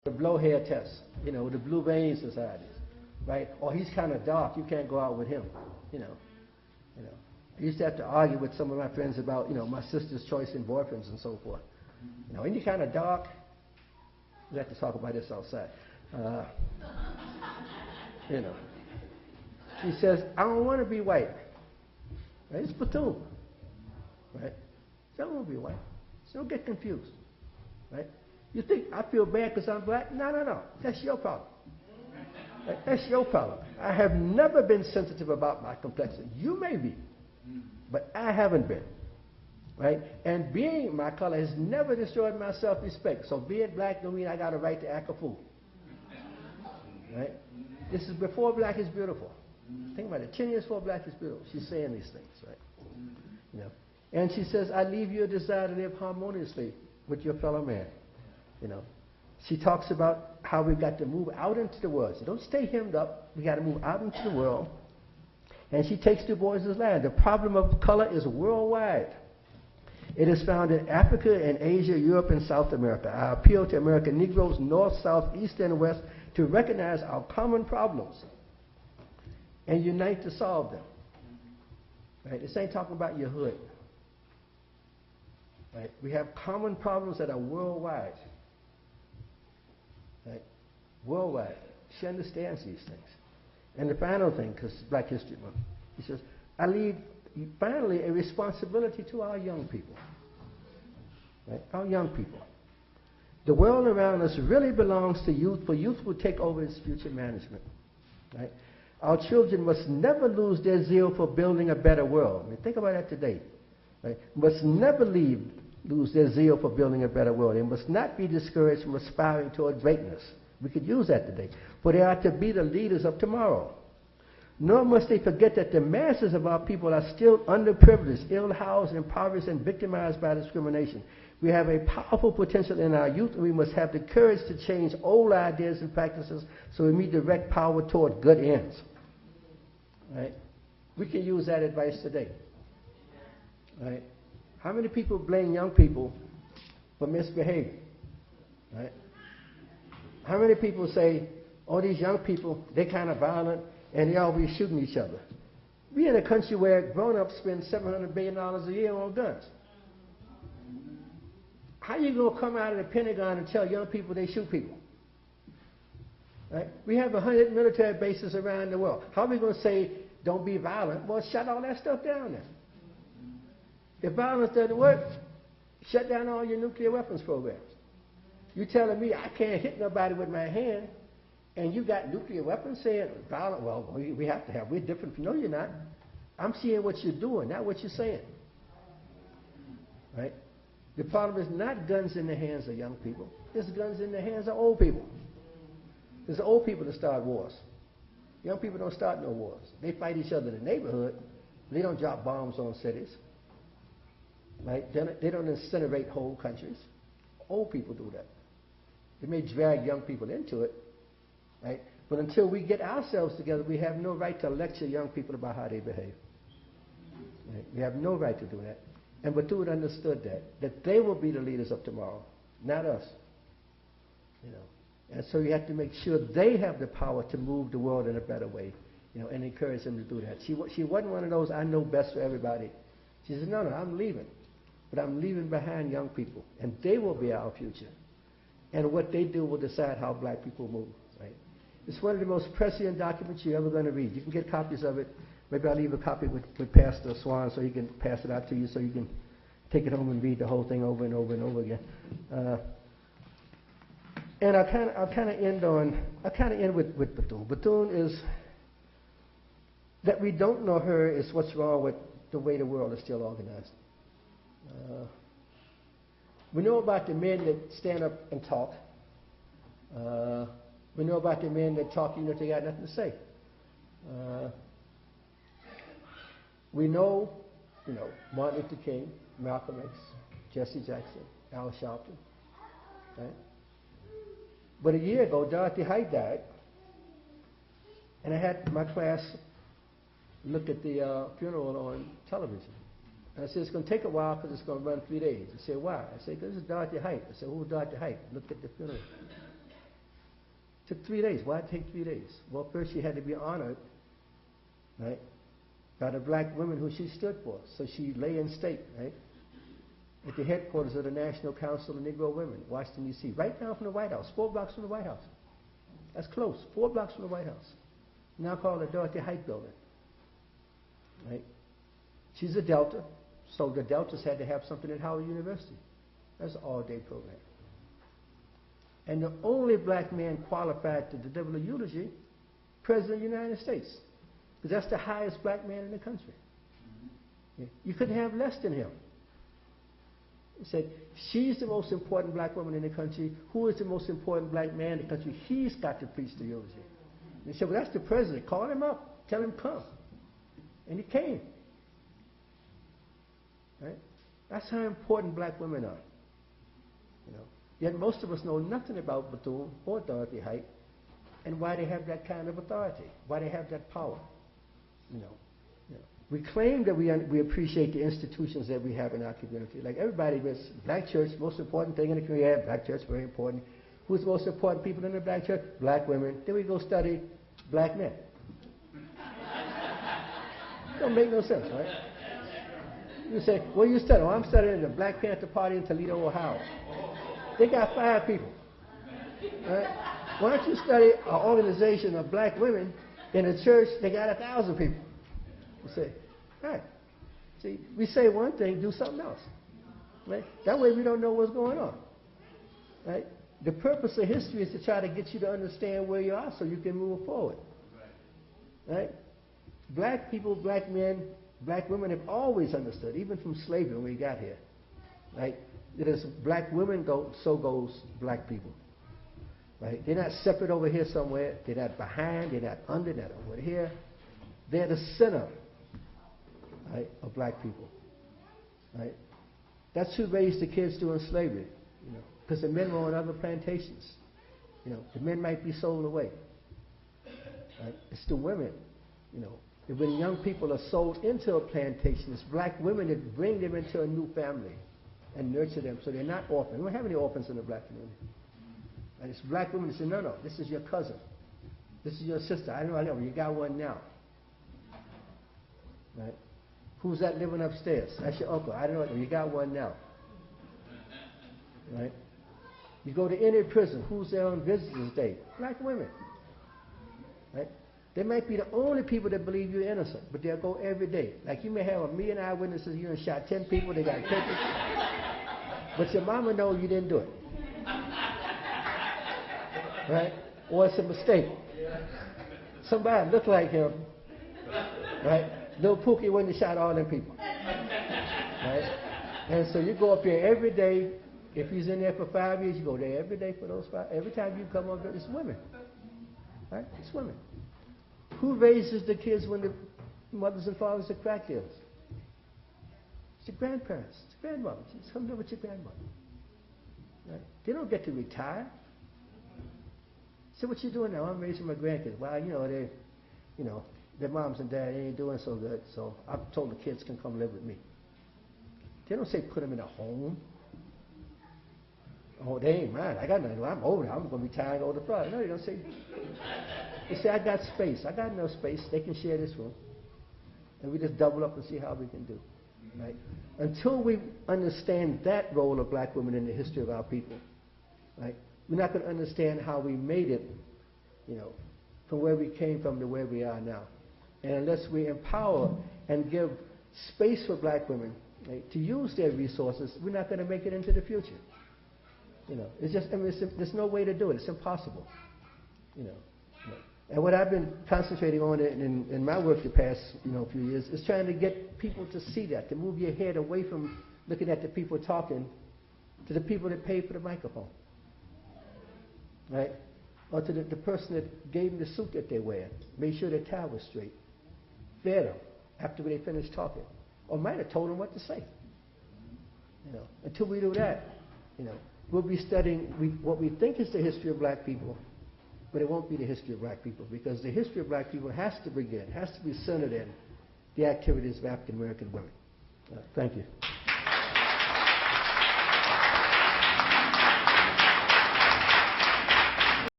the blow hair test, you know, the blue vein societies, right? Or he's kind of dark, you can't go out with him, you know. You know, I used to have to argue with some of my friends about, you know, my sister's choice in boyfriends and so forth. You know, any kind of dark, we have to talk about this outside. You know, she says, I don't want to be white. Right? It's platoon, right? She don't want to be white. So don't get confused, right? You think I feel bad because I'm black? No, no, no. That's your problem. Right? That's your problem. I have never been sensitive about my complexion. You may be, but I haven't been. Right? And being my color has never destroyed my self-respect. So being black don't mean I got a right to act a fool. Right? This is before black is beautiful. Think about it. 10 years before black is beautiful. She's saying these things, right? You know. And she says, I leave you a desire to live harmoniously with your fellow man. You know. She talks about how we've got to move out into the world. So don't stay hemmed up. We got to move out into the world. And she takes Du Bois's line. The problem of color is worldwide. It is found in Africa and Asia, Europe, and South America. I appeal to American Negroes, North, South, East, and West, to recognize our common problems and unite to solve them. Right? This ain't talking about your hood. Right? We have common problems that are worldwide. Right? Worldwide. She understands these things. And the final thing, because it's Black History Month, he says, I leave finally a responsibility to our young people. Right? Our young people. The world around us really belongs to youth, for youth will take over its future management. Right? Our children must never lose their zeal for building a better world. I mean, think about that today. Right? Must never lose their zeal for building a better world. They must not be discouraged from aspiring toward greatness. We could use that today. For they are to be the leaders of tomorrow. Nor must they forget that the masses of our people are still underprivileged, ill-housed, impoverished, and victimized by discrimination. We have a powerful potential in our youth, and we must have the courage to change old ideas and practices so we may direct power toward good ends. Right? We can use that advice today. Right? How many people blame young people for misbehavior? Right? How many people say, oh, these young people, they're kind of violent, and they're always shooting each other? We're in a country where grown-ups spend $700 billion a year on guns. How are you going to come out of the Pentagon and tell young people they shoot people? Right? We have 100 military bases around the world. How are we going to say, don't be violent? Well, shut all that stuff down then. If violence doesn't work, shut down all your nuclear weapons programs. You're telling me I can't hit nobody with my hand, and you got nuclear weapons saying violent? Well, we have to have. We're different. No, you're not. I'm seeing what you're doing, not what you're saying. Right? The problem is not guns in the hands of young people. It's guns in the hands of old people. It's the old people that start wars. Young people don't start no wars. They fight each other in the neighborhood. They don't drop bombs on cities. Right? They don't incinerate whole countries. Old people do that. They may drag young people into it. Right? But until we get ourselves together, we have no right to lecture young people about how they behave. Right? We have no right to do that. And Bethune understood that they will be the leaders of tomorrow, not us. You know. And so you have to make sure they have the power to move the world in a better way, you know, and encourage them to do that. She wasn't one of those, I know best for everybody. She said, no, I'm leaving. But I'm leaving behind young people, and they will be our future. And what they do will decide how black people move. Right? It's one of the most prescient documents you're ever going to read. You can get copies of it. Maybe I'll leave a copy with Pastor Swan so he can pass it out to you so you can take it home and read the whole thing over and over and over again. And I'll kind of end with Bethune. Bethune is that we don't know her is what's wrong with the way the world is still organized. We know about the men that stand up and talk. We know about the men that talk even if they got nothing to say. We know, Martin Luther King, Malcolm X, Jesse Jackson, Al Sharpton. Right? But a year ago, Dorothy Height died, and I had my class look at the funeral on television. And I said, it's going to take a while because it's going to run 3 days. I said, why? I said, this is Dorothy Height. I said, who's Dorothy Height? Look at the funeral. Took 3 days. Why did it take 3 days? Well, first she had to be honored, right, by the black women who she stood for. So she lay in state, right, at the headquarters of the National Council of Negro Women, Washington, D.C., right down from the White House, 4 blocks from the White House. That's close, 4 blocks from the White House. Now called the Dorothy Height Building, right? She's a Delta, so the Deltas had to have something at Howard University. That's an all-day program. And the only black man qualified to deliver the eulogy, President of the United States, because that's the highest black man in the country. You couldn't have less than him. He said, she's the most important black woman in the country. Who is the most important black man in the country? He's got to preach the eulogy. And he said, well, that's the president. Call him up. Tell him come. And he came. Right? That's how important black women are. You know. Yet most of us know nothing about Bethune or Dorothy Height and why they have that kind of authority, why they have that power. You know. We claim that we appreciate the institutions that we have in our community. Like everybody, black church, most important thing in the community. Yeah, black church, very important. Who's the most important people in the black church? Black women. Then we go study black men. Don't make no sense, right? You say, what are you studying? Oh, I'm studying the Black Panther Party in Toledo, Ohio. They got 5 people. Right? Why don't you study an organization of black women in a church that got 1,000 people? You say, right. See, we say one thing, do something else. Right? That way we don't know what's going on. Right? The purpose of history is to try to get you to understand where you are so you can move forward. Right? Black people, black men, black women have always understood, even from slavery when we got here. Right? It is black women go, so goes black people. Right? They're not separate over here somewhere. They're not behind. They're not under. They're not over here. They're the center, right, of black people. Right? That's who raised the kids during slavery. You know, because the men were on other plantations. You know, the men might be sold away. Right? It's the women. You know, and when young people are sold into a plantation, it's black women that bring them into a new family and nurture them so they're not orphans. We don't have any orphans in the black community. And it's black women that say, no, this is your cousin. This is your sister. I know, you got one now. Right? Who's that living upstairs? That's your uncle. I don't know, you got one now. Right? You go to any prison, who's there on visitors' day? Black women. Right? They might be the only people that believe you're innocent, but they'll go every day. Like you may have 1 million eyewitnesses, you done shot 10 people, they got pictures. But your mama knows you didn't do it. Right? Or it's a mistake. Somebody looked like him. Right? Little Pookie wouldn't have shot all them people. Right? And so you go up there every day. If he's in there for 5 years, you go there every day for those 5. Every time you come up there, it's women. Right? It's women. Who raises the kids when the mothers and fathers are crack dealers? It's the grandparents. It's the grandmothers. It's something with your grandmother. Right? They don't get to retire. So what you doing now? I'm raising my grandkids. Well, their moms and dad ain't doing so good, so I've told the kids can come live with me. They don't say put them in a home. Oh, they ain't mine. I got nothing. I'm older. I'm going to retire and go to Florida. No, they don't say. They say, I got space. I got enough space. They can share this room. And we just double up and see how we can do. Right? Until we understand that role of black women in the history of our people, right, we're not going to understand how we made it, from where we came from to where we are now. And unless we empower and give space for black women, right, to use their resources, we're not going to make it into the future. It's just, there's no way to do it. It's impossible. And what I've been concentrating on in my work the past, few years is trying to get people to see that, to move your head away from looking at the people talking to the people that paid for the microphone. Right? Or to the person that gave them the suit that they wear, made sure their tie was straight, fed them after they finished talking, or might have told them what to say. Until we do that, we'll be studying what we think is the history of black people, but it won't be the history of black people, because the history of black people has to begin, has to be centered in the activities of African American women. Thank you.